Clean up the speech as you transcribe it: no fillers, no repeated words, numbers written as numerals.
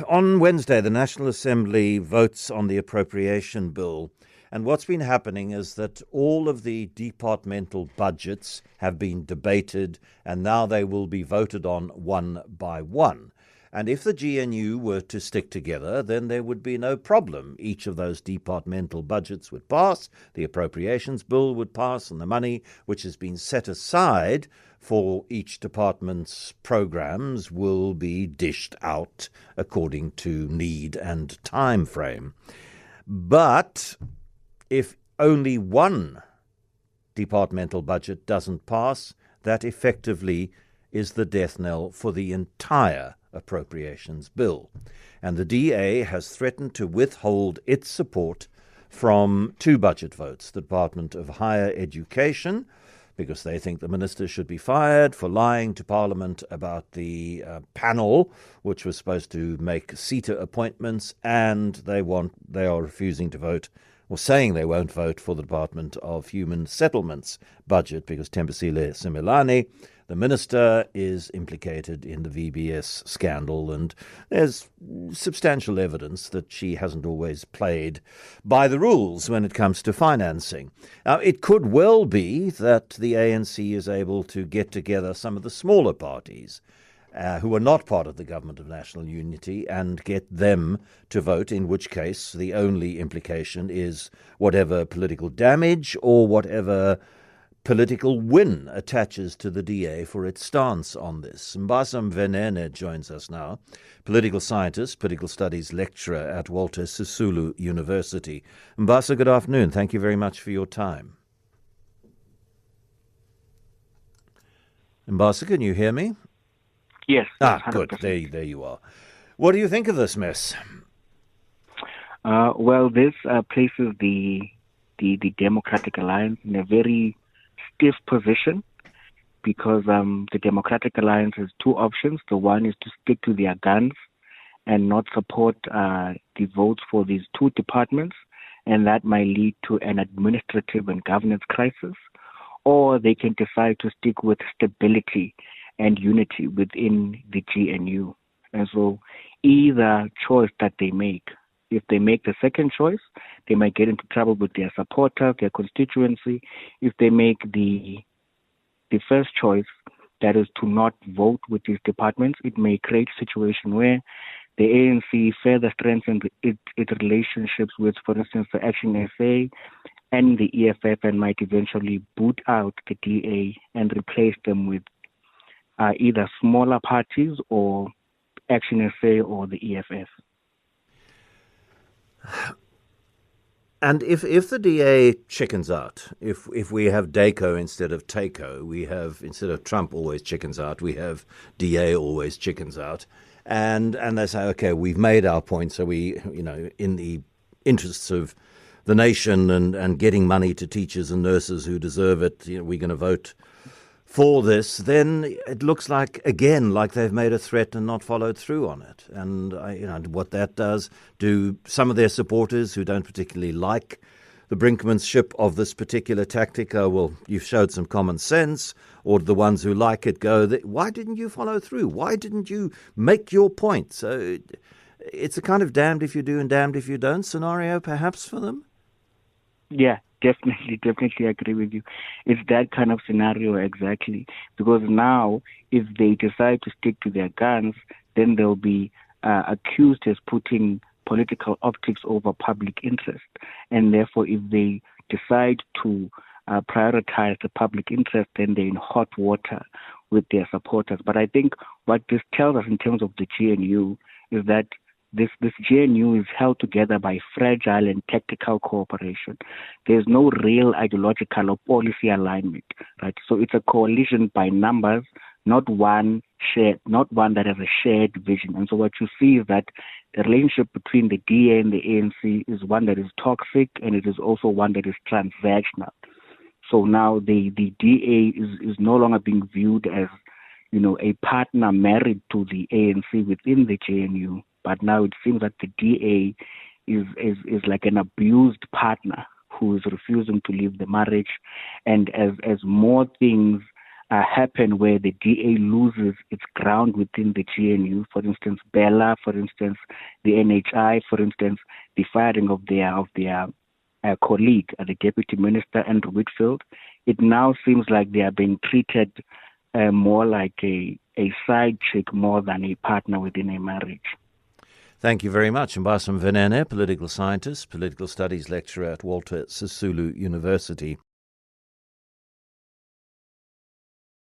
On Wednesday, the National Assembly votes on the Appropriation Bill. And what's been happening is that all of the departmental budgets have been debated and now they will be voted on one by one. And if the GNU were to stick together, then there would be no problem. Each of those departmental budgets would pass, the Appropriations Bill would pass, and the money which has been set aside for each department's programs will be dished out according to need and time frame. But if only one departmental budget doesn't pass, that effectively is the death knell for the entire Appropriations Bill. And the DA has threatened to withhold its support from two budget votes, the Department of Higher Education, because they think the minister should be fired for lying to Parliament about the panel, which was supposed to make seater appointments, and they are refusing to vote, or saying they won't vote for the Department of Human Settlements budget, because Thembisile Simelane, the minister, is implicated in the VBS scandal, and there's substantial evidence that she hasn't always played by the rules when it comes to financing. Now, it could well be that the ANC is able to get together some of the smaller parties who are not part of the Government of National Unity and get them to vote, in which case the only implication is whatever political damage or whatever political win attaches to the DA for its stance on this. Mbasa Mvenene joins us now, political scientist, political studies lecturer at Walter Sisulu University. Mbasa, good afternoon. Thank you very much for your time. Mbasa, can you hear me? Yes. Good. There you are. What do you think of this mess? Well, this places the Democratic Alliance in a very stiff position because the Democratic Alliance has two options. The one is to stick to their guns and not support the votes for these two departments, and that might lead to an administrative and governance crisis. Or they can decide to stick with stability and unity within the GNU. And so either choice that they make, if they make the second choice, they might get into trouble with their supporters, their constituency. If they make the first choice, that is to not vote with these departments, it may create a situation where the ANC further strengthens its relationships with, for instance, the Action SA and the EFF, and might eventually boot out the DA and replace them with either smaller parties or Action SA or the EFF. And if the DA chickens out, if we have DACO instead of TACO, we have, instead of Trump always chickens out, we have DA always chickens out, and they say, okay, we've made our point, so we, in the interests of the nation and getting money to teachers and nurses who deserve it, we're going to vote for this, then it looks like, again, like they've made a threat and not followed through on it. And what that does, do some of their supporters who don't particularly like the brinkmanship of this particular tactic go, well, you've showed some common sense, or the ones who like it go, why didn't you follow through? Why didn't you make your point? So it's a kind of damned if you do and damned if you don't scenario, perhaps, for them? Yeah. Definitely agree with you. It's that kind of scenario exactly. Because now, if they decide to stick to their guns, then they'll be accused as putting political optics over public interest. And therefore, if they decide to prioritize the public interest, then they're in hot water with their supporters. But I think what this tells us in terms of the GNU is that this GNU is held together by fragile and tactical cooperation. There's no real ideological or policy alignment, right? So it's a coalition by numbers, not one that has a shared vision. And so what you see is that the relationship between the DA and the ANC is one that is toxic, and it is also one that is transactional. So now the DA is no longer being viewed as, a partner married to the ANC within the GNU. But now it seems that the DA is like an abused partner who is refusing to leave the marriage. And as more things happen where the DA loses its ground within the GNU. For instance, Bella, for instance, the NHI, for instance, the firing of their colleague, the Deputy Minister, Andrew Whitfield. It now seems like they are being treated more like a side chick more than a partner within a marriage. Thank you very much. Mbasa Mvenene, political scientist, political studies lecturer at Walter Sisulu University.